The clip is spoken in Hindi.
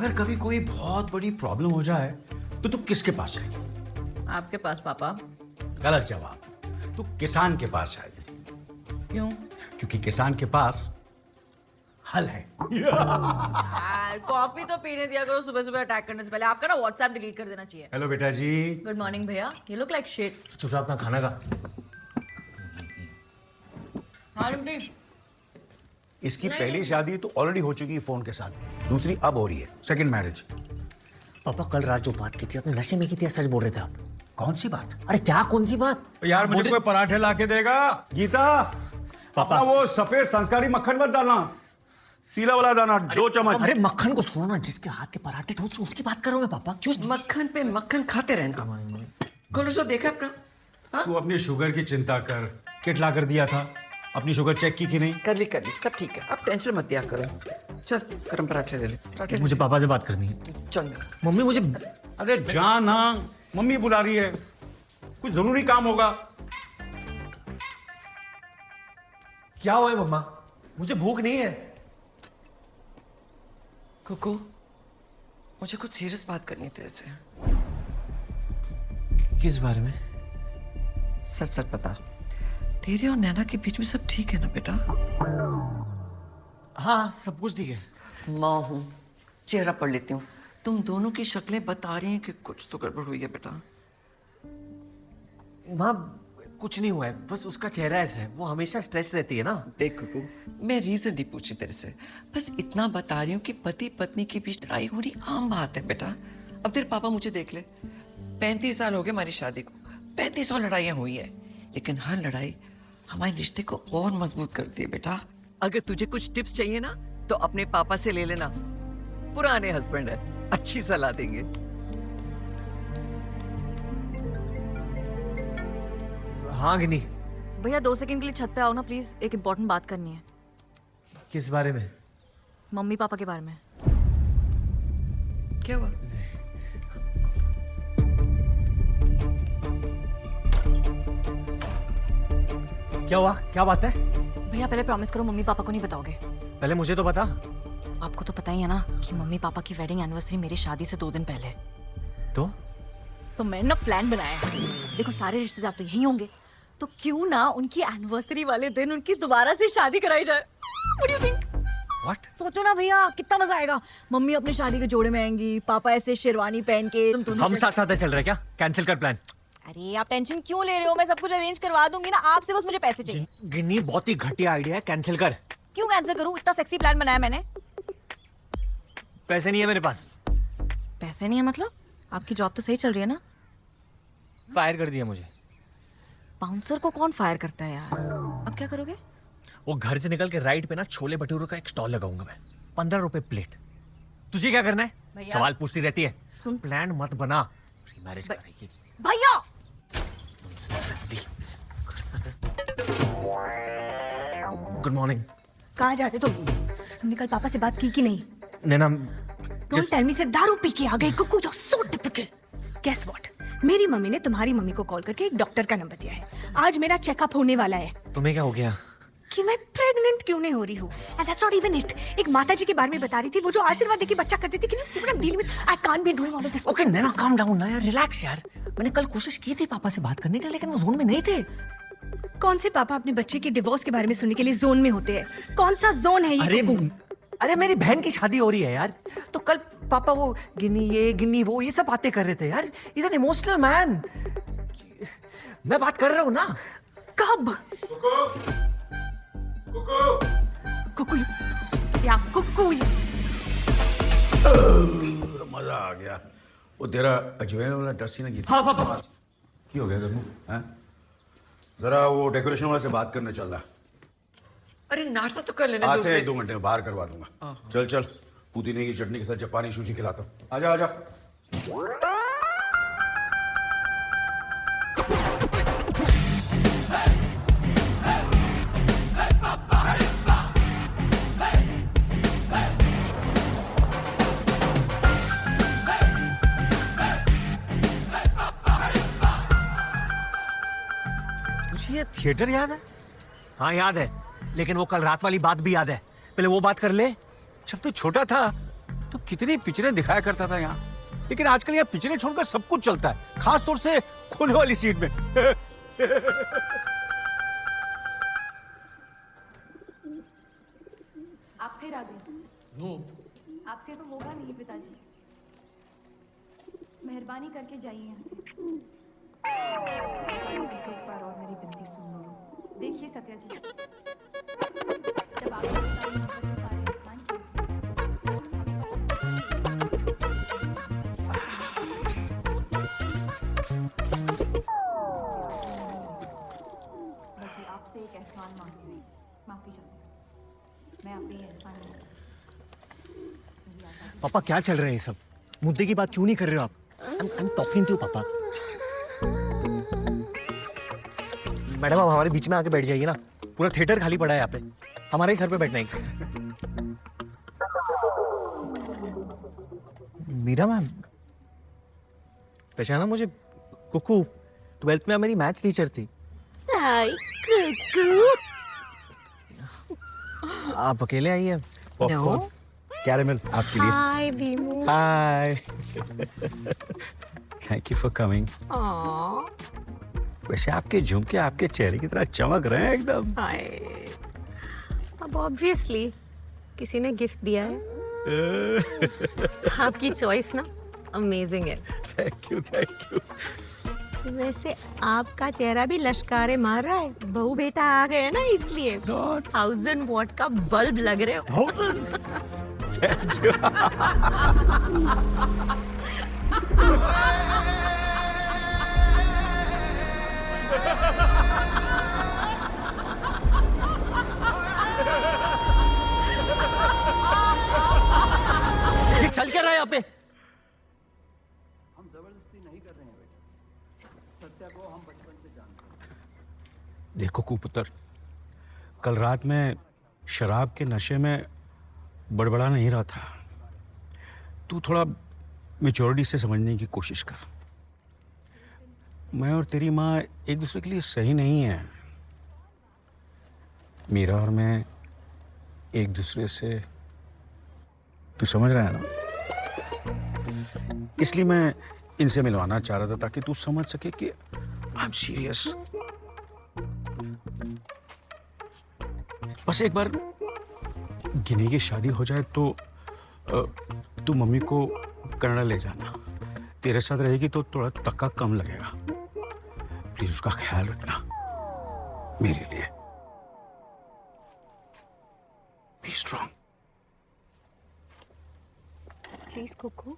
अगर कभी कोई बहुत बड़ी प्रॉब्लम हो जाए तो तू किसके पास जाएगी? आपके पास पापा। गलत जवाब। तू किसान के पास जाएगी। क्यों? क्योंकि किसान के पास हल है। यार कॉफी तो पीने दिया करो सुबह सुबह अटैक करने से पहले। आपका ना व्हाट्सएप डिलीट कर देना चाहिए। हेलो बेटा जी। गुड मॉर्निंग भैया। You look like shit. चुपचाप अपना खाना खा। हाँ रिम्पी। इसकी पहली शादी तो ऑलरेडी हो चुकी है फोन के साथ, दूसरी अब हो रही है, सेकंड मैरिज। पापा कल रात जो बात की थी आपने नशे में की थी या सच बोल रहे थे आप? कौन सी बात? अरे क्या कौन सी बात? यार मुझे कोई पराठे लाके देगा? गीता पापा वो सफेद संस्कारी मक्खन मत डालना, पीला वाला डालना 2 चम्मच। अरे मक्खन को छोड़ो ना, जिसके हाथ के पराठे ठोस रहे उसकी बात कर रहा हूं मैं पापा। क्यों मक्खन पे मक्खन खाते रहना। कोलेस्ट्रॉल देखा अपना? हाँ? तू अपनी शुगर की चिंता कर। किट ला कर दिया था, अपनी शुगर चेक की कि नहीं? कर ली सब ठीक है। अब टेंशन मत दिया करो। चल गरम पराठे ले ले। पराठे ले। मुझे पापा से बात करनी है। चल मेरे साथ। मम्मी मुझे अरे जान, हाँ मम्मी बुला रही है, कुछ जरूरी काम होगा। क्या हुआ है मम्मा? मुझे भूख नहीं है। कुकू मुझे कुछ सीरियस बात करनी है तेरे से। किस बारे में? सच सच बता, तेरे और नैना के बीच में सब ठीक है ना बेटा? हाँ सब कुछ ठीक है। माँ हूँ, चेहरा पढ़ लेती हूँ। तुम दोनों की शक्लें बता रही हैं कि कुछ तो गड़बड़ हुई है बेटा। माँ कुछ नहीं हुआ है, बस उसका चेहरा ऐसा है, वो हमेशा स्ट्रेस रहती है ना। देख कुकू, मैं रीजन नहीं पूछी तेरे से, बस इतना बता रही हूँ कि पति पत्नी के बीच लड़ाई होनी आम बात है बेटा। अब तेरे पापा मुझे देख ले, 35 साल हो गए हमारी शादी को, 35 और लड़ाइयाँ हुई है, लेकिन हर लड़ाई हमारे रिश्ते को और मजबूत करती है बेटा। अगर तुझे कुछ टिप्स चाहिए ना तो अपने पापा से ले लेना, पुराने हस्बैंड है, अच्छी सलाह देंगे। हाँ गिनी। भैया 2 सेकंड के लिए छत पे आओ ना प्लीज, एक इम्पोर्टेंट बात करनी है। किस बारे में? मम्मी पापा के बारे में। क्या हुआ? क्या हुआ? क्या बात है? भैया पहले प्रॉमिस करो मम्मी पापा को नहीं बताओगे। पहले मुझे तो बता। आपको तो पता ही है ना कि मम्मी पापा की वेडिंग एनिवर्सरी मेरी शादी से 2 दिन पहले। तो मैंने ना प्लान बनाया है। देखो सारे रिश्तेदार तो यहीं होंगे, तो क्यों ना उनकी एनिवर्सरी वाले दिन उनकी दोबारा से शादी कराई जाए। What do you think? What? सोचो ना भैया कितना मजा आएगा। मम्मी अपने शादी के जोड़े में आएंगी, पापा ऐसे शेरवानी पहन के। हम साथ साथ चल रहे क्या? कैंसिल कर प्लान। अरे आप टेंशन क्यों ले रहे हो, मैं सब कुछ अरेंज करवा दूंगी ना, आपसे बस मुझे पैसे चाहिए। गिन्नी बहुत ही घटिया आइडिया है, कैंसिल कर। क्यों कैंसिल करूं, इतना सेक्सी प्लान बनाया मैंने। पैसे नहीं है मेरे पास। पैसे नहीं है मतलब? आपकी जॉब तो सही चल रही है ना? फायर कर दिया मुझे। बाउंसर को कौन फायर करता है यार। अब क्या करोगे? वो घर से निकल के राइट पे ना छोले भटूरे का एक स्टॉल लगाऊंगा मैं, 15 रुपए प्लेट। तुझे क्या करना है? भैया। सवाल पूछती रहती है। सुन। प्लान मत बना, प्री मैरिज करेगी। भैया गुड मॉर्निंग। कहाँ जाते तुमने कल पापा से बात की कि नहीं? नैना Don't tell me सिर्फ दारू पी के आ गए। कुकू जो so typical। Guess what? मेरी मम्मी ने तुम्हारी मम्मी को कॉल करके एक डॉक्टर का नंबर दिया है। आज मेरा चेकअप होने वाला है तुम्हें क्या हो गया? कि मैं प्रेग्नेंट क्यों नहीं हो रही हूँ। And that's not even it। एक माता जी के बारे में बता रही थी, वो जो आशीर्वाद देके बच्चा करती थी कि नहीं, see what I'm dealing with? I can't be doing all of this। Okay Naina calm down ना यार, रिलैक्स यार। मैंने कल कोशिश की थी पापा से बात करने के लिए, लेकिन वो जोन में नहीं थे। कौन से पापा अपने बच्चे के डिवोर्स के बारे में सुनने के लिए जोन में होते हैं? कौन सा जोन है ये? अरे कुकू? अरे मेरी बहन की शादी हो रही है यार, तो कल पापा वो गिन्नी ये गिन्नी वो ये सब बातें कर रहे थे यार। Is an emotional man. मैं बात कर रहा हूँ ना। कब? कुकू या कुकू। मजा आ गया। वो तेरा अजवाइन वाला डस्टी ना गीता। हाँ पापा। क्यों हो गया तेरे को? हैं? जरा वो डेकोरेशन वाले से बात करने चल रहा। अरे नाश्ता तो कर लेने दो आते उसे। 1-2 घंटे में बाहर करवा दूंगा। चल चल, पुदीने की चटनी के साथ जापानी सुशी खिलाता हूँ। आजा आजा। तुझे ये थिएटर याद है? हाँ याद है, लेकिन वो कल रात वाली बात भी याद है। पहले वो बात कर ले। जब तू छोटा था तो कितनी पिक्चरें दिखाया करता था यहाँ, लेकिन आजकल यहाँ पिक्चरें छोड़कर सब कुछ चलता है, खास तौर से खोने वाली सीट में। आप फिर आ गए। नो, आपसे तो होगा नहीं पिताजी। मेहरबानी करके जाइए यहाँ से। एक बार और मेरी विनती सुन लो। देखिए सत्या जी, जब आप सारे एहसान बल्कि आपसे एक एहसान मांगती हूँ, माफी चाहती हूँ। मैं अपने एहसान नहीं कर सकती। पापा क्या चल रहा है ये सब? मुद्दे की बात क्यों नहीं कर रहे हो आप? I'm talking to you, पापा। मैडम आप हमारे बीच में आके बैठ जाइए ना, पूरा थिएटर खाली पड़ा है यहाँ पे, हमारे ही सर पे बैठना है। मीरा मैम पहचाना मुझे? कुकू, 12th में मेरी मैथ्स टीचर थी। हाय कुकू। आप अकेले आई हैं? No. कैरेमल आपके लिए। Hi Bheemu. Hi. Thank you for coming. वैसे आपके झुमके आपके चेहरे की तरह चमक रहे हैं एकदम। हाय। अब ऑब्वियसली किसी ने गिफ्ट दिया है। आपकी चॉइस ना अमेजिंग है। Thank you thank you. वैसे आपका चेहरा भी लश्कारे मार रहा है, बहू बेटा आ गए ना इसलिए। 1000 वॉट का बल्ब लग रहे हो। Thank you. ये चल क्या रहा है यहाँ पे? हम जबरदस्ती नहीं कर रहे हैं बेटे। सत्या को हम बचपन से जानते हैं। देखो कुपुत्र, कल रात मैं शराब के नशे में बड़बड़ा नहीं रहा था। तू थोड़ा मेच्योरिटी से समझने की कोशिश कर। मैं और तेरी माँ एक दूसरे के लिए सही नहीं है। मीरा और मैं एक दूसरे से, तू समझ रहा है ना? इसलिए मैं इनसे मिलवाना चाह रहा था ताकि तू समझ सके कि आई एम सीरियस। बस एक बार गिनी की शादी हो जाए तो तू मम्मी को कनाडा ले जाना। तेरे साथ रहेगी तो थोड़ा तक्का कम लगेगा। प्लीज उसका ख्याल रखना मेरे लिए। B strong. प्लीज कुकू।